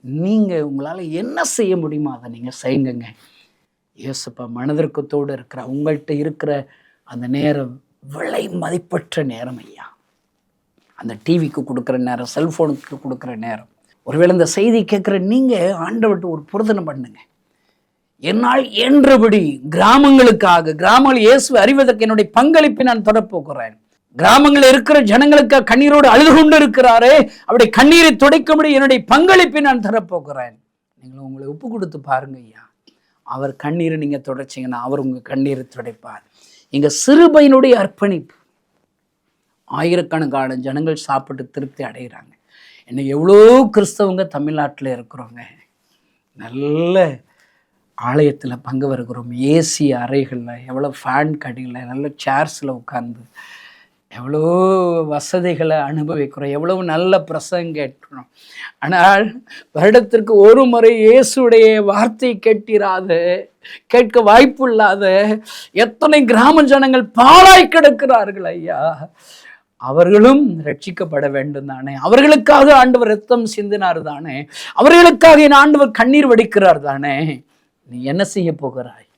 நீங்கள் உங்களால் என்ன செய்ய முடியுமோ அதை நீங்கள் செய்யுங்க. இயேசுப்பா மனதிற்கத்தோடு இருக்கிற உங்கள்கிட்ட இருக்கிற அந்த நேரம் விலை மதிப்பற்ற நேரம் ஐயா. அந்த டிவிக்கு கொடுக்குற நேரம், செல்ஃபோனுக்கு கொடுக்குற நேரம். ஒருவேளை இந்த செய்தி கேட்குற நீங்கள் ஆண்டவர்கிட்ட ஒரு பொருத்தனை பண்ணுங்க. என்னால் என்றபடி கிராமங்களுக்காக, கிராமங்கள் இயேசுவை அறிவதற்கு என்னுடைய பங்களிப்பை நான் தொடரப்போகிறேன். கிராமங்களில் இருக்கிற ஜனங்களுக்காக கண்ணீரோடு அழுது கொண்டு இருக்கிறாரே, அவருடைய கண்ணீரை துடைக்கும்படி என்னுடைய பங்களிப்பை நான் தரப்போகிறேன். நீங்கள் உங்களை ஒப்பு கொடுத்து பாருங்க ஐயா. அவர் கண்ணீரை நீங்கள் தொடச்சிங்கன்னா அவர் உங்கள் கண்ணீரை துடைப்பார். இங்கே சிறுபையனுடைய அர்ப்பணிப்பு. ஆயிரக்கணக்கான ஜனங்கள் சாப்பிட்டு திருப்தி அடைகிறாங்க. இன்னும் எவ்வளோ கிறிஸ்தவங்க தமிழ்நாட்டில் இருக்கிறோங்க, நல்ல ஆலயத்தில் பங்கு வருகிறோம். ஏசி அறைகளில், எவ்வளோ ஃபேன் கடியில், நல்ல சேர்ஸில் உட்கார்ந்து எவ்வளோ வசதிகளை அனுபவிக்கிறோம், எவ்வளவு நல்ல பிரசங்கம் கேட்கிறோம். ஆனால் வருடத்திற்கு ஒரு முறை இயேசுடைய வார்த்தை கேட்க வாய்ப்பு இல்லாத எத்தனை கிராம ஜனங்கள் பாழாய் கிடக்கிறார்கள் ஐயா. அவர்களும் ரட்சிக்கப்பட வேண்டும் தானே? அவர்களுக்காக ஆண்டவர் ரத்தம் சிந்தினார் தானே? அவர்களுக்காக என் ஆண்டவர் கண்ணீர் வடிக்கிறார் தானே? நீ என்ன செய்ய போகிறாய்?